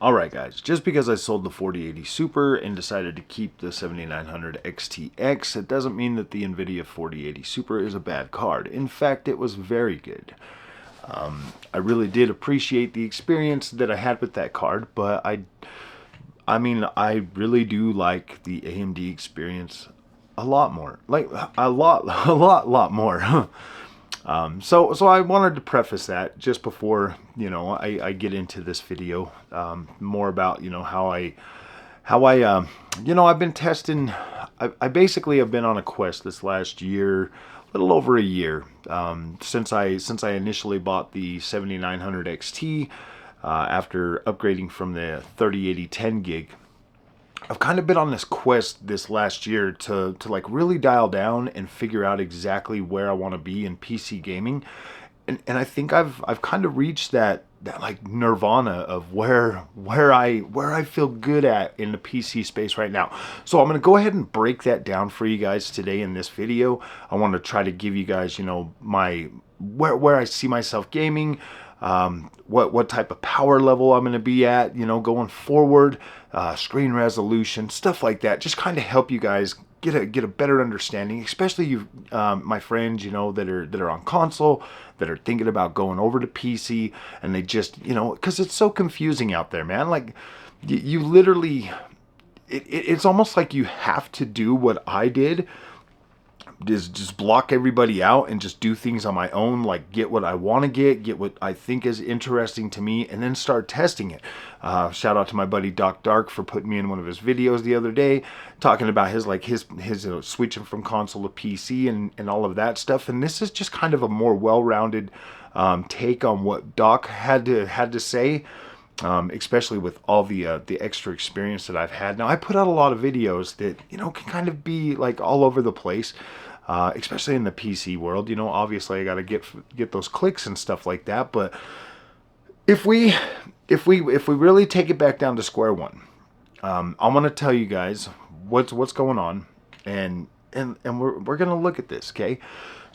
Alright guys, just because I sold the 4080 Super and decided to keep the 7900 XTX, it doesn't mean that the NVIDIA 4080 Super is a bad card. In fact, it was very good. I really did appreciate the experience that I had with that card, but I mean, I really do like the AMD experience a lot more. Like, a lot more. So I wanted to preface that just before, I get into this video, more about, how I I've been testing. I basically have been on a quest this last year, a little over a year, since I initially bought the 7900 XT, after upgrading from the 3080 10 gig. I've kind of been on this quest this last year to like really dial down and figure out exactly where I want to be in PC gaming, and I think I've kind of reached that like nirvana of where I feel good at in the PC space right now. So I'm gonna go ahead and break that down for you guys today in this video. I want to try to give you guys my where I see myself gaming. What type of power level I'm going to be at, going forward, screen resolution, stuff like that. Just kind of help you guys get a better understanding, especially you, my friends, that are on console, that are thinking about going over to PC, and they just, because it's so confusing out there, man. Like, you literally, it's almost like you have to do what I did. Just block everybody out and just do things on my own, like get what I want to get what I think is interesting to me, and then start testing it. Shout out to my buddy Doc Dark for putting me in one of his videos the other day, talking about his switching from console to PC and all of that stuff. And this is just kind of a more well-rounded take on what Doc had to say. Especially with all the extra experience that I've had. Now, I put out a lot of videos that, can kind of be like all over the place, especially in the PC world. Obviously I got to get those clicks and stuff like that. But if we really take it back down to square one, I'm going to tell you guys what's going on, and we're going to look at this, okay?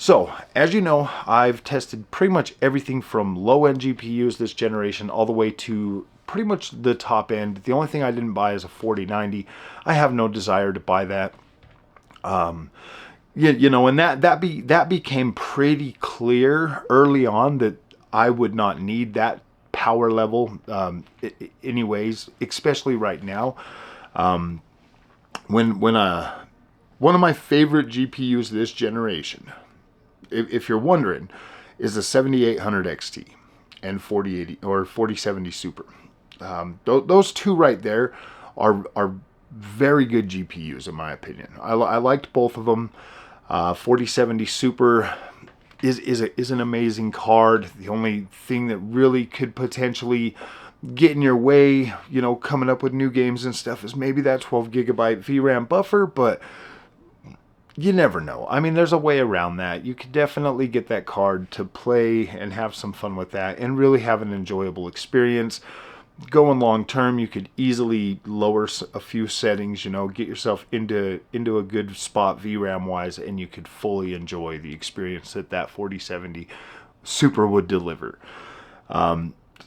So, as you know, I've tested pretty much everything from low-end GPUs this generation all the way to pretty much the top end. The only thing I didn't buy is a 4090. I have no desire to buy that. And that became pretty clear early on that I would not need that power level, anyways, especially right now. When one of my favorite GPUs this generation, if you're wondering, is the 7800 XT and 4080 or 4070 Super. Those two right there are very good GPUs in my opinion. I liked both of them. 4070 Super is an amazing card. The only thing that really could potentially get in your way, coming up with new games and stuff, is maybe that 12 gigabyte VRAM buffer, but you never know. I mean, there's a way around that. You could definitely get that card to play and have some fun with that and really have an enjoyable experience. Going long term, you could easily lower a few settings, get yourself into a good spot VRAM wise, and you could fully enjoy the experience that 4070 Super would deliver.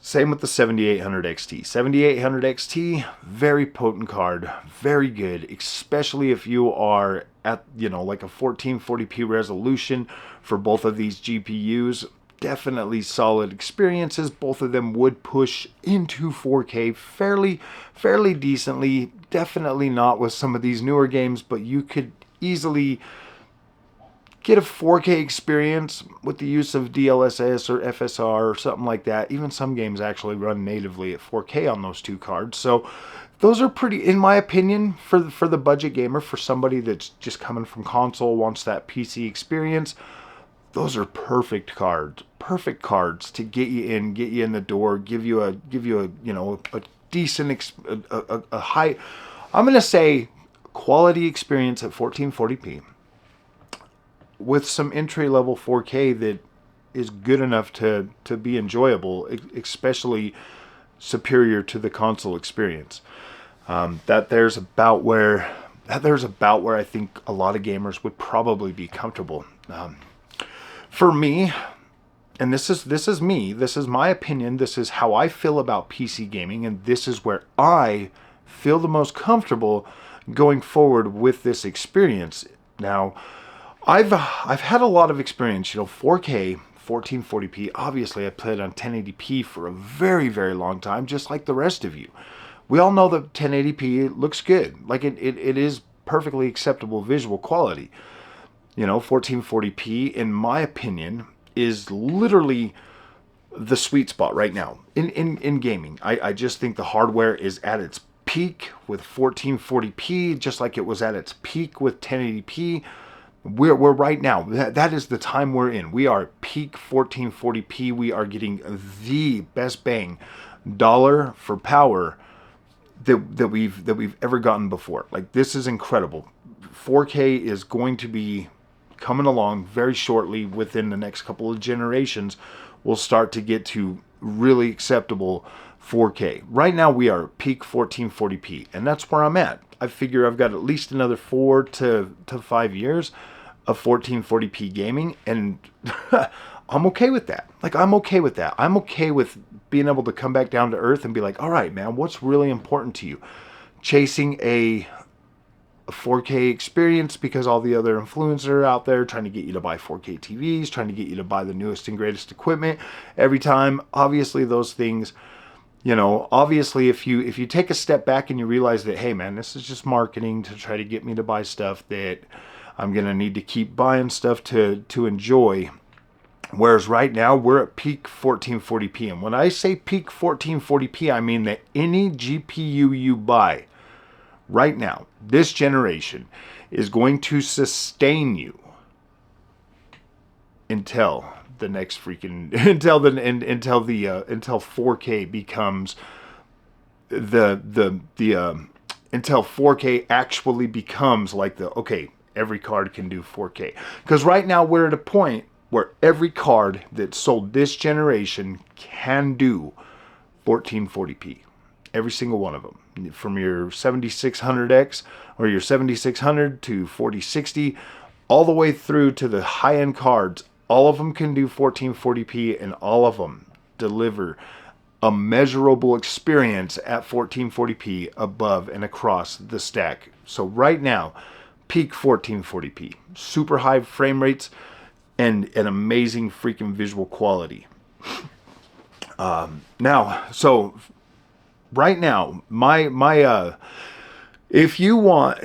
Same with the 7800 XT. 7800 XT, very potent card, very good, especially if you are at, like a 1440p resolution for both of these GPUs. Definitely solid experiences. Both of them would push into 4K fairly decently. Definitely not with some of these newer games, but you could easily get a 4K experience with the use of DLSS or FSR or something like that. Even some games actually run natively at 4K on those two cards. So those are pretty, in my opinion, for the budget gamer, for somebody that's just coming from console, wants that PC experience. Those are perfect cards to get you in the door, give you a decent, a high, I'm gonna say, quality experience at 1440p. With some entry-level 4K that is good enough to be enjoyable, especially superior to the console experience. There's about where I think a lot of gamers would probably be comfortable. For me, and this is me, this is my opinion, this is how I feel about PC gaming, and this is where I feel the most comfortable going forward with this experience. Now, I've had a lot of experience, 4K, 1440p. Obviously, I played on 1080p for a very, very long time, just like the rest of you. We all know that 1080p looks good. Like it is perfectly acceptable visual quality. 1440p, in my opinion, is literally the sweet spot right now in gaming. I just think the hardware is at its peak with 1440p, just like it was at its peak with 1080p. We're right now. That is the time we're in. We are peak 1440p. We are getting the best bang dollar for power that we've ever gotten before. Like, this is incredible. 4K is going to be coming along very shortly. Within the next couple of generations, we'll start to get to really acceptable 4K. Right now we are peak 1440p, and that's where I'm at. I figure I've got at least another 4 to 5 years of 1440p gaming, and I'm okay with that. Like, I'm okay with that. I'm okay with being able to come back down to earth and be like, all right, man, what's really important to you? Chasing a 4K experience because all the other influencers are out there trying to get you to buy 4K TVs, trying to get you to buy the newest and greatest equipment every time. Obviously, those things, obviously if you take a step back and you realize that, hey man, this is just marketing to try to get me to buy stuff that I'm going to need to keep buying stuff to enjoy. Whereas right now we're at peak 1440p. And when I say peak 1440p, I mean that any GPU you buy right now, this generation, is going to sustain you until the next freaking until 4K becomes until 4K actually becomes like okay, every card can do 4K. Because right now we're at a point where every card that's sold this generation can do 1440p. Every single one of them. From your 7600X or your 7600 to 4060, all the way through to the high-end cards, all of them can do 1440p, and all of them deliver a measurable experience at 1440p above and across the stack. So right now, peak 1440p, super high frame rates, and an amazing freaking visual quality. Right now, if you want,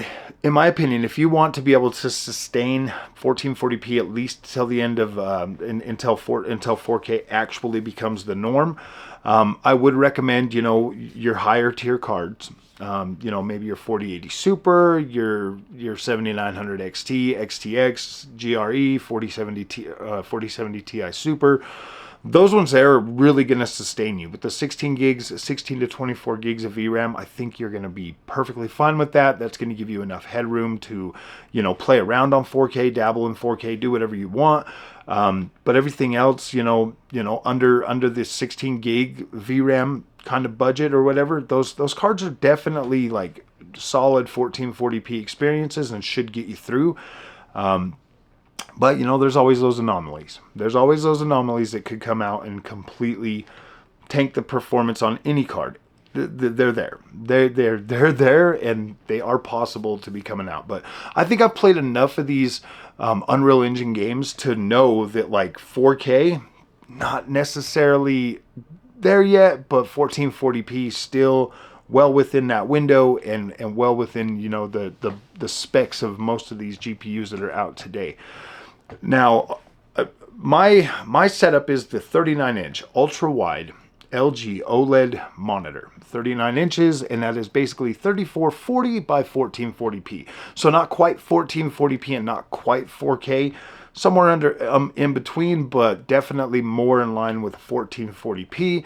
in my opinion, if you want to be able to sustain 1440p at least till the end of until 4K actually becomes the norm, I would recommend your higher tier cards. Maybe your 4080 Super, your 7900 XT, XTX, GRE, 4070 Ti Super. Those ones there are really going to sustain you. With the 16 to 24 gigs of VRAM, I think you're going to be perfectly fine with that. That's going to give you enough headroom to, play around on 4K, dabble in 4K, do whatever you want. But everything else, under the 16 gig VRAM kind of budget or whatever, those cards are definitely like solid 1440p experiences and should get you through. But, there's always those anomalies. There's always those anomalies that could come out and completely tank the performance on any card. They're there. They're there, and they are possible to be coming out. But I think I've played enough of these Unreal Engine games to know that, like, 4K, not necessarily there yet, but 1440p still well within that window and well within, the specs of most of these GPUs that are out today. Now, my setup is the 39-inch ultra-wide LG OLED monitor. 39 inches, and that is basically 3440 by 1440p. So not quite 1440p and not quite 4K. Somewhere under in between, but definitely more in line with 1440p.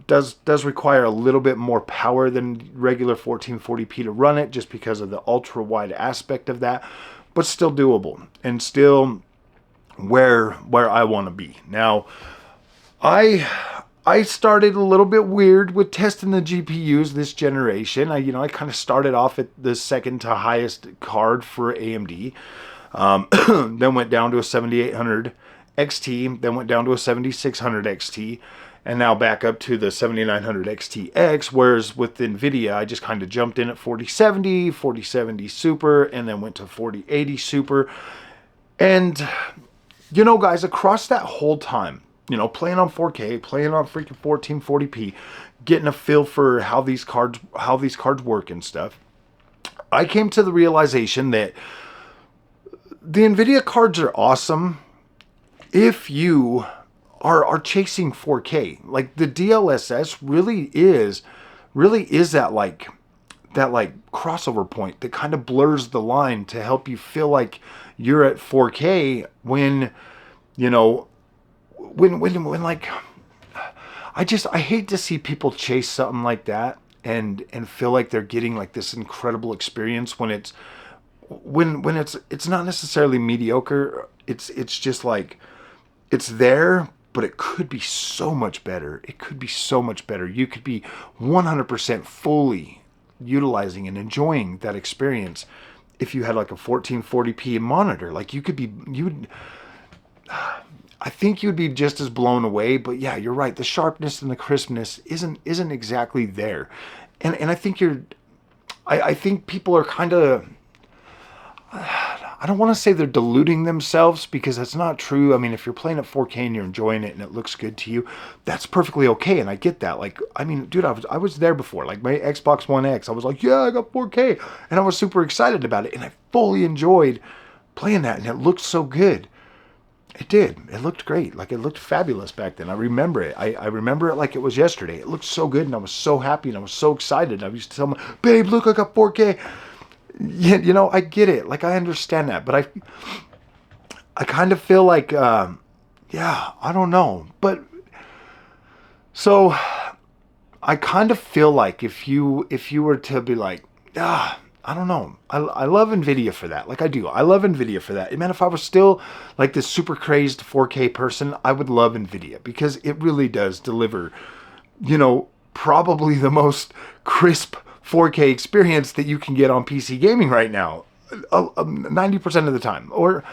Does require a little bit more power than regular 1440p to run it, just because of the ultra wide aspect of that, but still doable and still where I want to be. Now, I started a little bit weird with testing the GPUs this generation. I kind of started off at the second to highest card for AMD. Then went down to a 7800 XT, then went down to a 7600 XT, and now back up to the 7900 XTX, whereas with NVIDIA, I just kind of jumped in at 4070, 4070 Super, and then went to 4080 Super. And, you know, guys, across that whole time, you know, playing on 4K, playing on freaking 1440p, getting a feel for how these cards work and stuff, I came to the realization that the NVIDIA cards are awesome if you are chasing 4K. Like the DLSS really is that like crossover point that kind of blurs the line to help you feel like you're at 4K when, you know, when like, I hate to see people chase something like that and feel like they're getting like this incredible experience when it's not necessarily mediocre. It's just like, it's there, but it could be so much better. It could be so much better. You could be 100% fully utilizing and enjoying that experience if you had like a 1440p monitor. Like I think you'd be just as blown away. But yeah, you're right. The sharpness and the crispness isn't exactly there, and I think I think people are kind of, I don't want to say they're deluding themselves, because that's not true. I mean, if you're playing at 4K and you're enjoying it and it looks good to you, that's perfectly okay. And I get that. Like, I mean, dude, I was there before. Like my Xbox One X, I was like, yeah, I got 4K. And I was super excited about it. And I fully enjoyed playing that. And it looked so good. It did. It looked great. Like, it looked fabulous back then. I remember it. I remember it like it was yesterday. It looked so good. And I was so happy. And I was so excited. I used to tell my, babe, look, I got 4K. Yeah, you know, I get it. Like, I understand that, but I kind of feel like, yeah, I don't know. But so I kind of feel like if you were to be like, I don't know. I love NVIDIA for that. Like, I do. I love NVIDIA for that. And man, if I was still like this super crazed 4K person, I would love NVIDIA, because it really does deliver, you know, probably the most crisp 4K experience that you can get on PC gaming right now, 90% of the time, or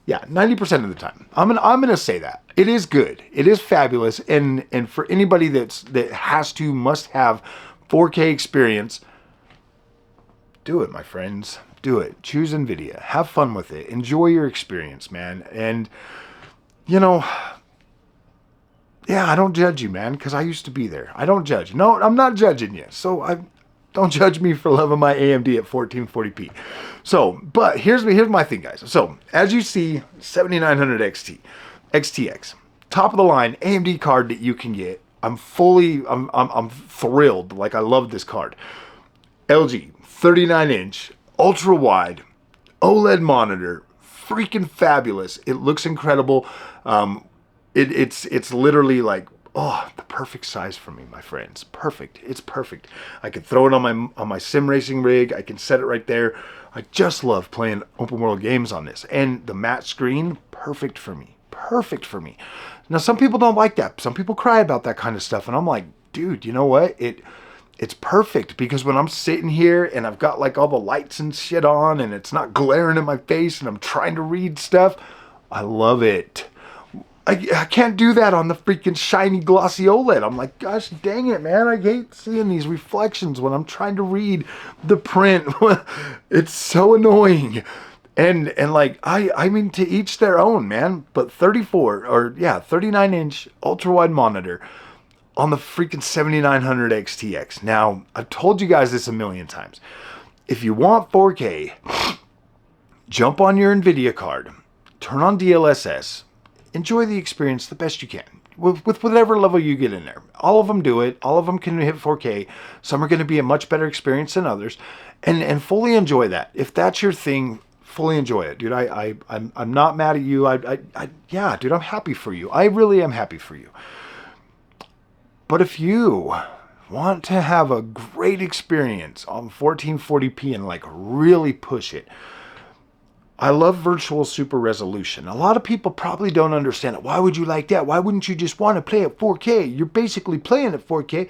yeah, 90% of the time. I'm gonna say that it is good, it is fabulous, and for anybody that must have 4K experience, do it, my friends, do it. Choose NVIDIA, have fun with it, enjoy your experience, man, and you know. Yeah, I don't judge you, man, because I used to be there. I don't judge. No, I'm not judging you. So don't judge me for loving my AMD at 1440p. So, but here's my thing, guys. So, as you see, 7900 XTX, top of the line AMD card that you can get. I'm thrilled. Like, I love this card. LG 39-inch ultra wide OLED monitor, freaking fabulous. It looks incredible. It's literally like, oh, the perfect size for me, my friends. Perfect. It's perfect. I can throw it on my sim racing rig. I can set it right there. I just love playing open world games on this. And the matte screen, perfect for me. Perfect for me. Now, some people don't like that. Some people cry about that kind of stuff. And I'm like, dude, you know what? It's perfect, because when I'm sitting here and I've got like all the lights and shit on and it's not glaring in my face and I'm trying to read stuff, I love it. I can't do that on the freaking shiny glossy OLED. I'm like, gosh dang it, man. I hate seeing these reflections when I'm trying to read the print. It's so annoying. And like, I mean, to each their own, man. But 39-inch ultra-wide monitor on the freaking 7900 XTX. Now, I've told you guys this a million times. If you want 4K, jump on your NVIDIA card, turn on DLSS, enjoy the experience the best you can with whatever level you get in there. All of them do it. All of them can hit 4K. Some are going to be a much better experience than others, and fully enjoy that. If that's your thing, fully enjoy it, dude. I'm not mad at you. Yeah, dude, I'm happy for you. I really am happy for you. But if you want to have a great experience on 1440p and like really push it, I love virtual super resolution. A lot of people probably don't understand it. Why would you like that? Why wouldn't you just want to play at 4K? You're basically playing at 4K.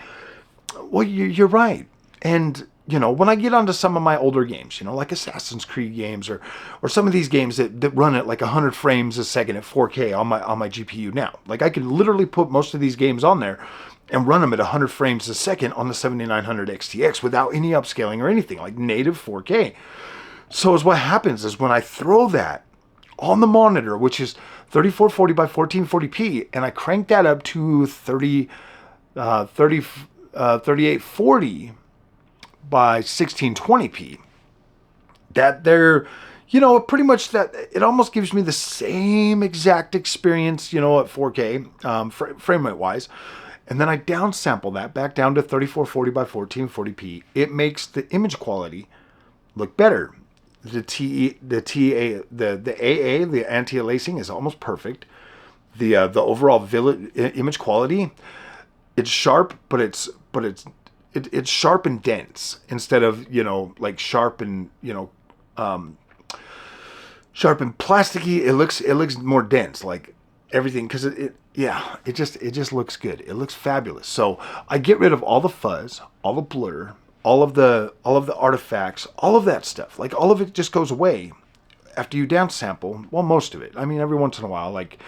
Well, you're right. And you know, when I get onto some of my older games, you know, like Assassin's Creed games or some of these games that run at like 100 frames a second at 4K on my GPU now. Like I can literally put most of these games on there and run them at 100 frames a second on the 7900 XTX without any upscaling or anything, like native 4K. So what happens is when I throw that on the monitor, which is 3440 by 1440p, and I crank that up to 3840 by 1620p, that they're, you know, pretty much that it almost gives me the same exact experience, you know, at 4K frame rate wise. And then I downsample that back down to 3440 by 1440p. It makes the image quality look better. The AA, the anti-aliasing is almost perfect. The overall image quality, it's sharp, but it's sharp and dense instead of, you know, like sharp and, you know, sharp and plasticky. It looks more dense, like everything, because it just looks good. It looks fabulous. So I get rid of all the fuzz, all the blur, all of the artifacts, all of that stuff. Like all of it just goes away after you downsample. Well, most of it. I mean, every once in a while, like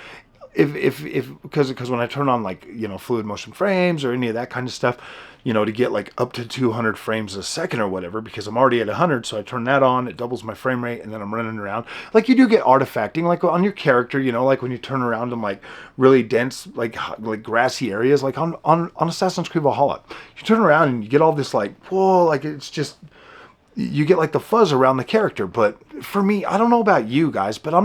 because when I turn on, like, you know, fluid motion frames or any of that kind of stuff, you know, to get like up to 200 frames a second or whatever, because I'm already at 100, so I turn that on, it doubles my frame rate, and then I'm running around. Like you do get artifacting, like on your character, you know, like when you turn around in like really dense, like grassy areas, like on Assassin's Creed Valhalla, you turn around and you get all this like, whoa, like it's just, you get like the fuzz around the character. But for me, I don't know about you guys, but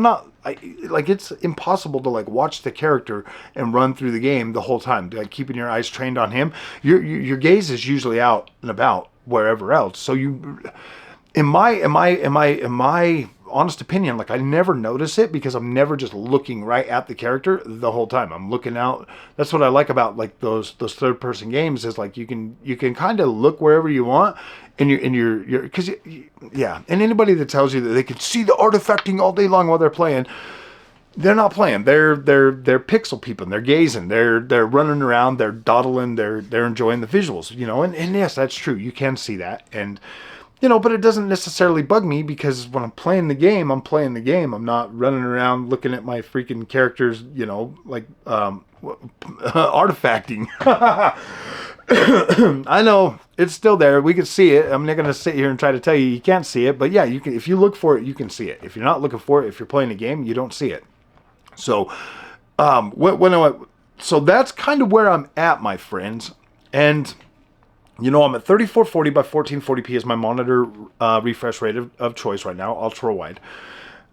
like it's impossible to like watch the character and run through the game the whole time, like keeping your eyes trained on him. Your gaze is usually out and about wherever else. So in my honest opinion, like I never notice it because I'm never just looking right at the character the whole time. I'm looking out. That's what I like about like those third person games, is like you can kind of look wherever you want, and you're because yeah. And anybody that tells you that they can see the artifacting all day long while they're playing, they're not playing. They're pixel peeping. They're gazing. They're running around. They're dawdling. They're enjoying the visuals. You know, and yes, that's true. You can see that, and you know, but it doesn't necessarily bug me because when I'm playing the game, I'm playing the game. I'm not running around looking at my freaking characters, you know, like artifacting. I know it's still there. We can see it. I'm not going to sit here and try to tell you can't see it, but yeah, you can. If you look for it, you can see it. If you're not looking for it, if you're playing a game, you don't see it. So, so that's kind of where I'm at, my friends, and. You know, I'm at 3440 by 1440p is my monitor refresh rate of choice right now, ultra wide.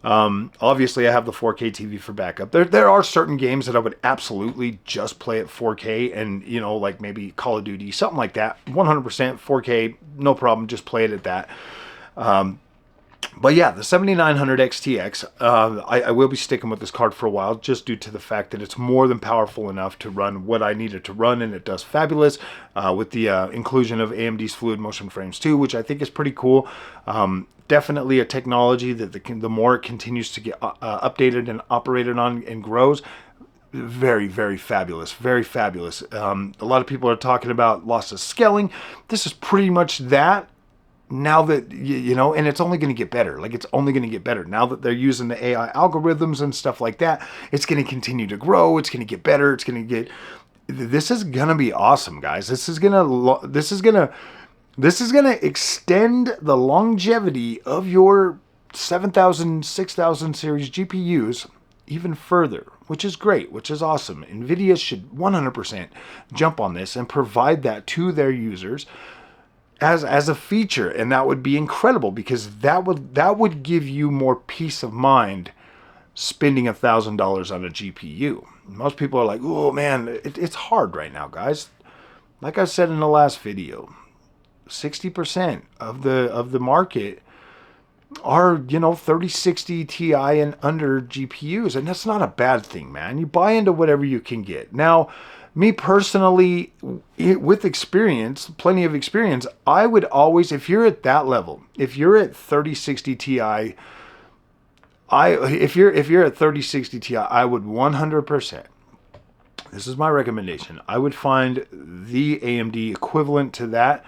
Obviously, I have the 4K TV for backup. There are certain games that I would absolutely just play at 4K, and you know, like maybe Call of Duty, something like that. 100% 4K, no problem. Just play it at that. But yeah, the 7900 XTX, I will be sticking with this card for a while, just due to the fact that it's more than powerful enough to run what I need it to run, and it does fabulous with the inclusion of AMD's fluid motion frames too, which I think is pretty cool. Definitely a technology that the more it continues to get updated and operated on and grows, very, very fabulous. Very fabulous. A lot of people are talking about loss of scaling. This is pretty much that. Now that, you know, and it's only going to get better. Like, it's only going to get better. Now that they're using the AI algorithms and stuff like that, it's going to continue to grow. It's going to get better. It's going to get... This is going to be awesome, guys. This is going to extend the longevity of your 7000, 6000 series GPUs even further, which is great, which is awesome. NVIDIA should 100% jump on this and provide that to their users as a feature, and that would be incredible, because that would give you more peace of mind spending $1,000 on a GPU. Most people are like, oh man, it's hard right now, guys. Like I said in the last video, 60% of the market are, you know, 3060 Ti and under GPUs, and that's not a bad thing, man. You buy into whatever you can get. Now, me personally, with experience, plenty of experience, I would always, if you're at that level, if you're at 3060 Ti, if you're at 3060 Ti, I would 100%. This is my recommendation. I would find the AMD equivalent to that.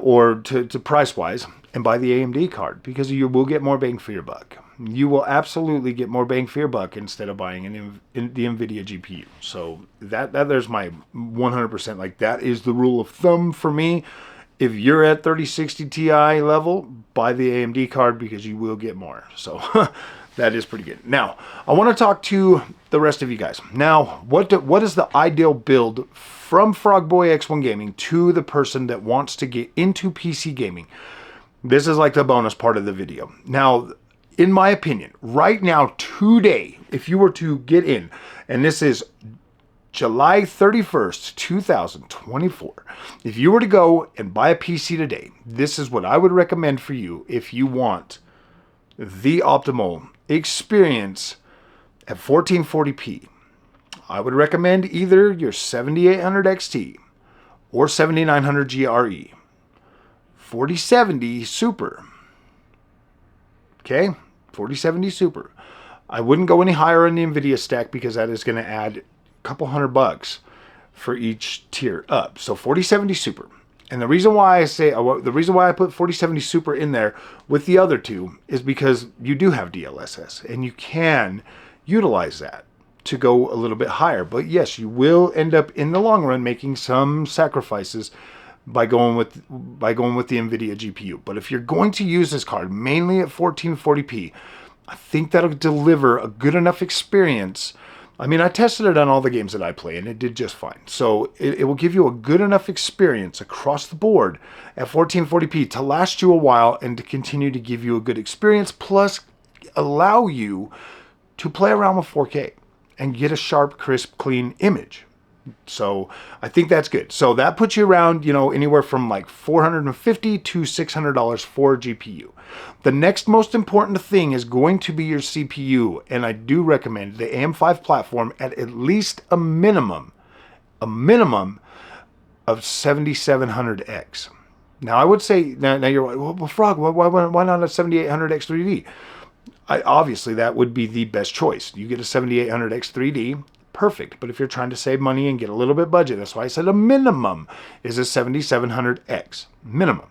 or to price-wise, and buy the AMD card, because you will get more bang for your buck. You will absolutely get more bang for your buck instead of buying the NVIDIA GPU. So that there's my 100%, like, that is the rule of thumb for me. If you're at 3060 Ti level, buy the AMD card, because you will get more. So that is pretty good. Now, I want to talk to the rest of you guys. Now, what is the ideal build from Frogboy X1 Gaming to the person that wants to get into PC gaming? This is like the bonus part of the video. Now, in my opinion, right now, today, if you were to get in, and this is July 31st, 2024, if you were to go and buy a PC today, this is what I would recommend for you if you want the optimal experience at 1440p. I would recommend either your 7800 XT or 7900 GRE. 4070 Super. Okay, 4070 Super. I wouldn't go any higher on the NVIDIA stack, because that is going to add a couple $100 for each tier up. So 4070 Super. And the reason why I put 4070 Super in there with the other two is because you do have DLSS, and you can utilize that to go a little bit higher. But yes, you will end up in the long run making some sacrifices by going with the NVIDIA GPU. But if you're going to use this card mainly at 1440p, I think that'll deliver a good enough experience. I mean, I tested it on all the games that I play, and it did just fine. So it will give you a good enough experience across the board at 1440p to last you a while and to continue to give you a good experience, plus allow you to play around with 4K and get a sharp, crisp, clean image. So I think that's good. So that puts you around, anywhere from like $450 to $600 for a GPU. The next most important thing is going to be your CPU, and I do recommend the AM5 platform at least a minimum of 7700X. Now I would say, now you're like, well, Frog, why not a 7800X 3D? Obviously that would be the best choice. You get a 7800X 3D. Perfect. But if you're trying to save money and get a little bit budget, that's why I said a minimum is a 7700X. Minimum.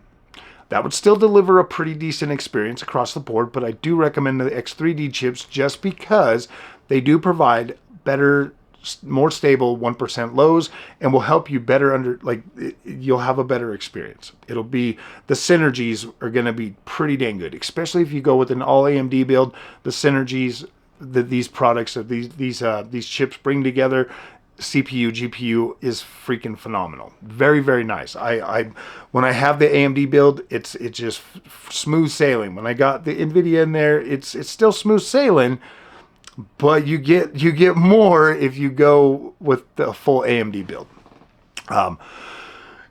That would still deliver a pretty decent experience across the board, but I do recommend the X3D chips just because they do provide better, more stable 1% lows, and will help you better you'll have a better experience. It'll be, the synergies are going to be pretty dang good, especially if you go with an all AMD build. The synergies that these products, these chips bring together, CPU, GPU, is freaking phenomenal. Very, very nice. When I have the AMD build, it's just smooth sailing. When I got the NVIDIA in there, it's still smooth sailing, but you get more if you go with the full AMD build.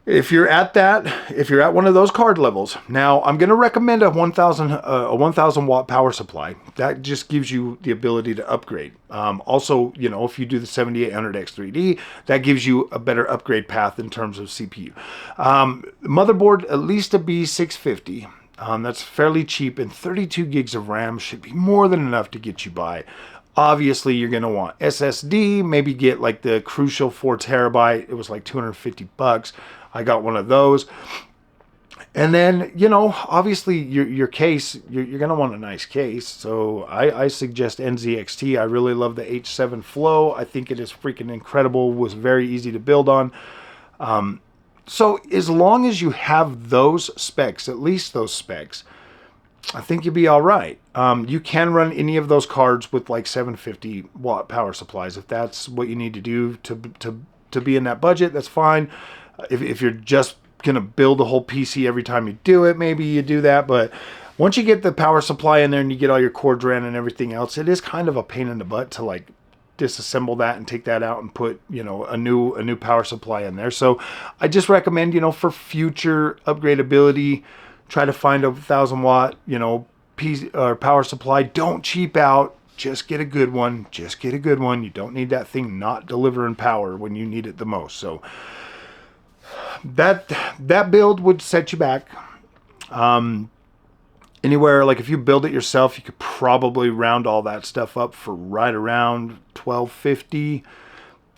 If you're at one of those card levels, now I'm going to recommend a 1000 watt power supply. That just gives you the ability to upgrade. Also, if you do the 7800X 3D, that gives you a better upgrade path in terms of CPU. Motherboard, at least a B650. That's fairly cheap, and 32 gigs of RAM should be more than enough to get you by. Obviously, you're going to want SSD, maybe get like the crucial 4 terabyte. It was like $250. I got one of those. And then, obviously your case, you're going to want a nice case. So I suggest NZXT. I really love the H7 Flow. I think it is freaking incredible. Was very easy to build on. So as long as you have those specs, at least those specs, I think you'll be all right. You can run any of those cards with like 750 watt power supplies. If that's what you need to do to be in that budget, that's fine. If you're just going to build a whole PC every time you do it, maybe you do that. But once you get the power supply in there and you get all your cords ran and everything else, it is kind of a pain in the butt to like disassemble that and take that out and put, a new power supply in there. So I just recommend, for future upgradability, try to find a 1000 watt, power supply. Don't cheap out. Just get a good one. You don't need that thing not delivering power when you need it the most. So that build would set you back. Anywhere, like if you build it yourself, you could probably round all that stuff up for right around $1250.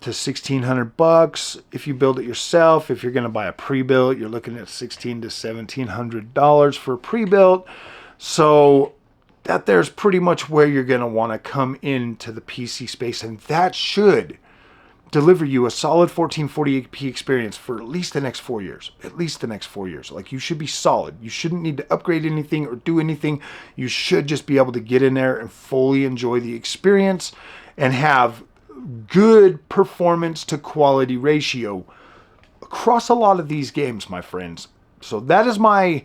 to $1,600 if you build it yourself. If you're going to buy a pre-built, you're looking at $1,600 to $1,700 for a pre-built. So that there's pretty much where you're going to want to come into the PC space, and that should deliver you a solid 1440p experience for at least the next 4 years. At least the next 4 years. Like, you should be solid. You shouldn't need to upgrade anything or do anything. You should just be able to get in there and fully enjoy the experience and have good performance to quality ratio across a lot of these games, my friends. So that is my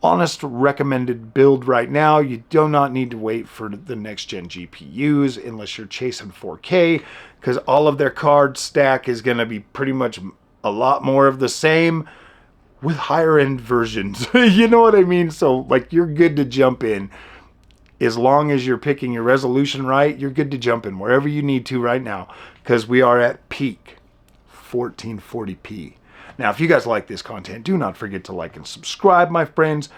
honest recommended build right now. You do not need to wait for the next gen GPUs unless you're chasing 4K, because all of their card stack is going to be pretty much a lot more of the same with higher end versions. You know what I mean? So like, you're good to jump in. As long as you're picking your resolution right, you're good to jump in wherever you need to right now, because we are at peak 1440p. Now, if you guys like this content, do not forget to like and subscribe, my friends.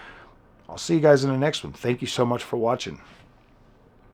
I'll see you guys in the next one. Thank you so much for watching.